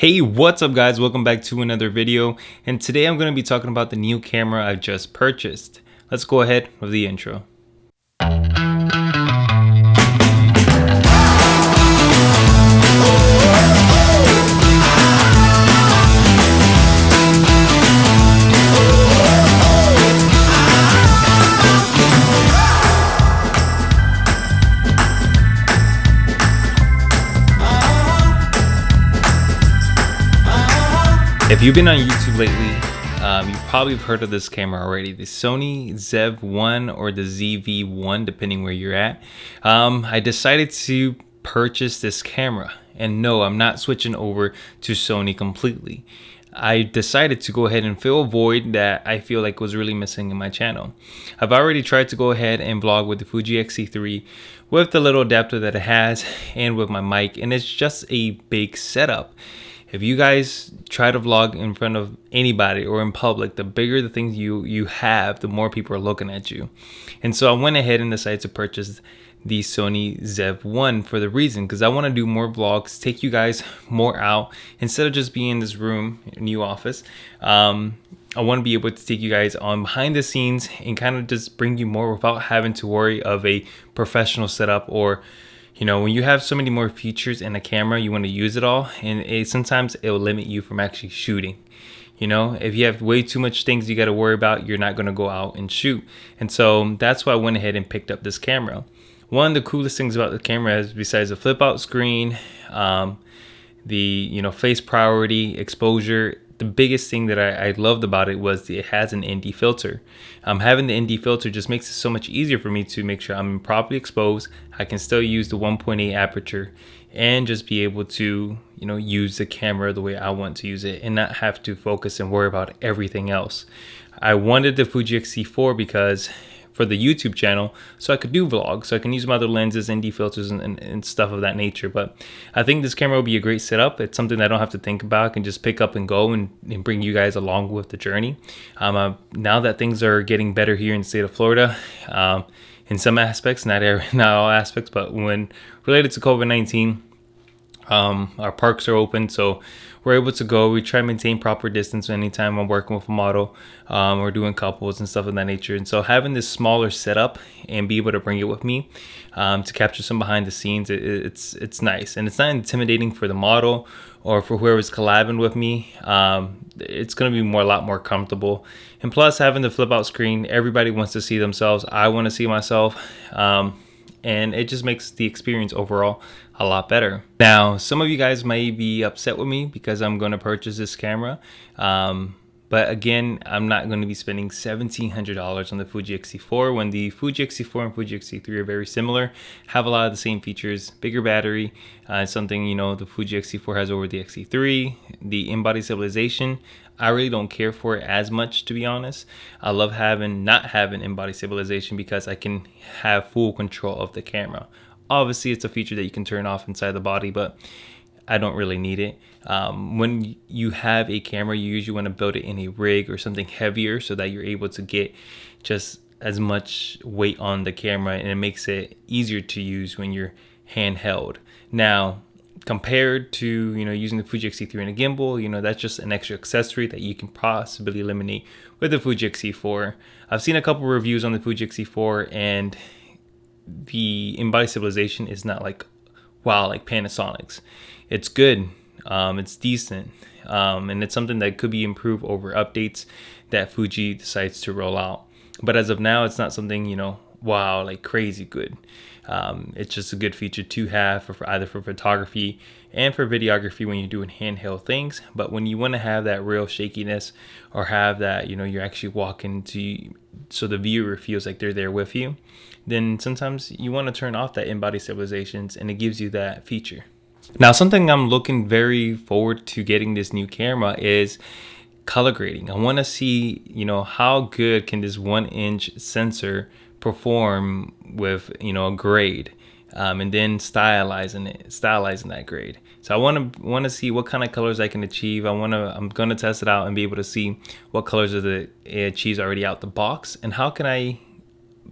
Hey, what's up guys? Welcome back to another video, and today I'm going to be talking about the new camera I just purchased. Let's go ahead with the intro. If you've been on YouTube lately, you've probably heard of this camera already, the Sony ZV-1 or the ZV-1, depending where you're at. I decided to purchase this camera, and no, I'm not switching over to Sony completely. I decided to go ahead and fill a void that I feel like was really missing in my channel. I've already tried to go ahead and vlog with the Fuji X-T3 with the little adapter that it has and with my mic, and it's just a big setup. If you guys try to vlog in front of anybody or in public, the bigger the things you have, the more people are looking at you. And so I went ahead and decided to purchase the Sony ZV-1 for the reason, because I want to do more vlogs, take you guys more out instead of just being in this room, new office. I want to be able to take you guys on behind the scenes and kind of just bring you more without having to worry of a professional setup, or you know, when you have so many more features in a camera, you want to use it all, and sometimes it will limit you from actually shooting. You know, if you have way too much things you got to worry about, you're not going to go out and shoot. And so that's why I went ahead and picked up this camera. One of the coolest things about the camera is, besides the flip out screen, the face priority, exposure, the biggest thing that I loved about it was it has an ND filter. Having the ND filter just makes it so much easier for me to make sure I'm properly exposed. I can still use the 1.8 aperture and just be able to, use the camera the way I want to use it and not have to focus and worry about everything else. I wanted the Fuji X-T4 because for the YouTube channel, so I could do vlogs, so I can use my other lenses, ND filters, and stuff of that nature. But I think this camera will be a great setup. It's something that I don't have to think about. I can just pick up and go and bring you guys along with the journey. Now that things are getting better here in the state of Florida, in some aspects, not all aspects, but when related to COVID-19, our parks are open, so we're able to go. We try to maintain proper distance anytime I'm working with a model or doing couples and stuff of that nature. And so having this smaller setup and be able to bring it with me to capture some behind the scenes, it's nice. And it's not intimidating for the model or for whoever's collabing with me. It's going to be a lot more comfortable. And plus, having the flip out screen, everybody wants to see themselves. I want to see myself. And it just makes the experience overall a lot better. Now, some of you guys may be upset with me because I'm going to purchase this camera. But again, I'm not going to be spending $1,700 on the Fuji X-T4 when the Fuji X-T4 and Fuji X-T3 are very similar, have a lot of the same features, bigger battery, something, the Fuji X-T4 has over the X-T3, the in-body stabilization. I really don't care for it as much, to be honest. I love not having in-body stabilization because I can have full control of the camera. Obviously, it's a feature that you can turn off inside the body, but I don't really need it. When you have a camera, you usually want to build it in a rig or something heavier so that you're able to get just as much weight on the camera, and it makes it easier to use when you're handheld. Now, compared to using the Fuji X-T3 and a gimbal, that's just an extra accessory that you can possibly eliminate with the Fuji X-T4. I've seen a couple reviews on the Fuji X-T4, and the in-body stabilization is not like wow like Panasonic's. It's good, it's decent, and it's something that could be improved over updates that Fuji decides to roll out. But as of now, it's not something wow like crazy good. It's just a good feature to have for either for photography and for videography when you're doing handheld things. But when you want to have that real shakiness, or have that you're actually walking to, so the viewer feels like they're there with you, then sometimes you want to turn off that in-body stabilizations, and it gives you that feature. Now, something I'm looking very forward to getting this new camera is color grading. I want to see how good can this 1-inch sensor perform with a grade, and then stylizing that grade. So I want to see what kind of colors I can achieve. I'm gonna test it out and be able to see what colors it achieves already out the box, and how can I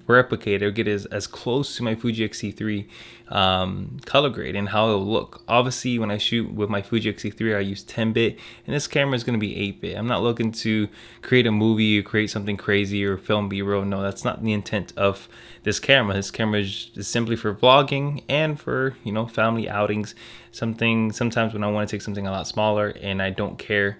replicate or get as close to my Fuji X-T3 color grade and how it'll look. Obviously, when I shoot with my Fuji X-T3, I use 10-bit, and this camera is going to be 8-bit. I'm not looking to create a movie or create something crazy or film B-roll. No, that's not the intent of this camera. This camera is simply for vlogging and for, you know, family outings. Sometimes when I want to take something a lot smaller and I don't care,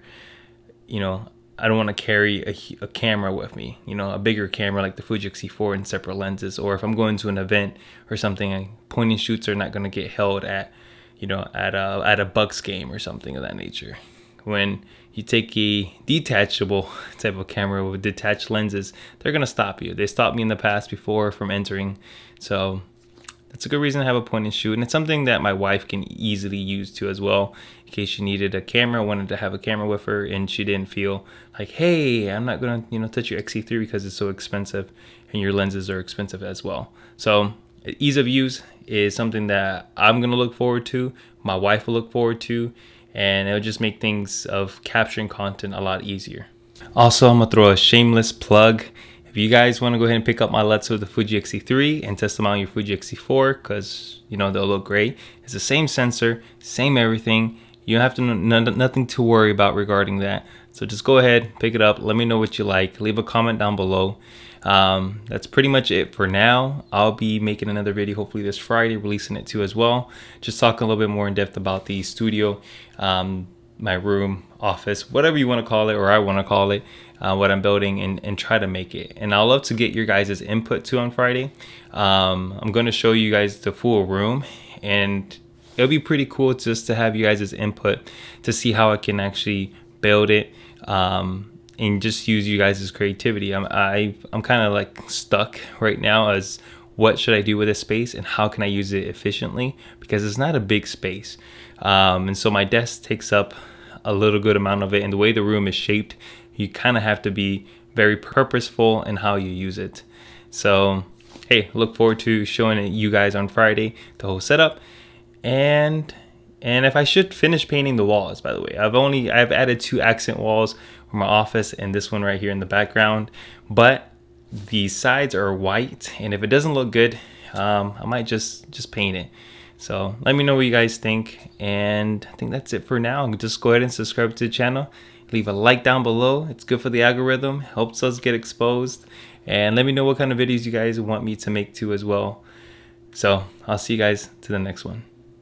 you know, I don't want to carry a camera with me, you know, a bigger camera like the Fuji X-T4 in separate lenses. Or if I'm going to an event or something, point and shoots are not going to get held at, you know, at a Bucks game or something of that nature. When you take a detachable type of camera with detached lenses, they're going to stop you. They stopped me in the past before from entering. So that's a good reason to have a point and shoot, and it's something that my wife can easily use too as well. In case she needed a camera, wanted to have a camera with her, and she didn't feel like, hey, I'm not gonna, you know, touch your X-T3 because it's so expensive, and your lenses are expensive as well. So ease of use is something that I'm gonna look forward to. My wife will look forward to, and it'll just make things of capturing content a lot easier. Also, I'm gonna throw a shameless plug. If you guys want to go ahead and pick up my LUTs with the Fuji X-T3 and test them out on your Fuji X-T4, because, you know, they'll look great. It's the same sensor, same everything. You don't have to nothing to worry about regarding that. So just go ahead, pick it up. Let me know what you like. Leave a comment down below. That's pretty much it for now. I'll be making another video hopefully this Friday, releasing it too as well. Just talking a little bit more in depth about the studio, my room, office, whatever you want to call it, or I want to call it, what I'm building, and try to make it. And I'd love to get your guys' input too on Friday. I'm going to show you guys the full room, and it'll be pretty cool just to have you guys' input to see how I can actually build it, and just use you guys' creativity. I'm kind of like stuck right now as what should I do with this space and how can I use it efficiently, because it's not a big space. And so my desk takes up a little good amount of it, and the way the room is shaped, you kind of have to be very purposeful in how you use it. So hey, look forward to showing it you guys on Friday, the whole setup. And if I should finish painting the walls, by the way, I've added 2 accent walls for my office and this one right here in the background, but the sides are white, and if it doesn't look good, I might just paint it. So let me know what you guys think, and I think that's it for now. Just go ahead and subscribe to the channel, leave a like down below. It's good for the algorithm, helps us get exposed, and let me know what kind of videos you guys want me to make too as well. So I'll see you guys to the next one.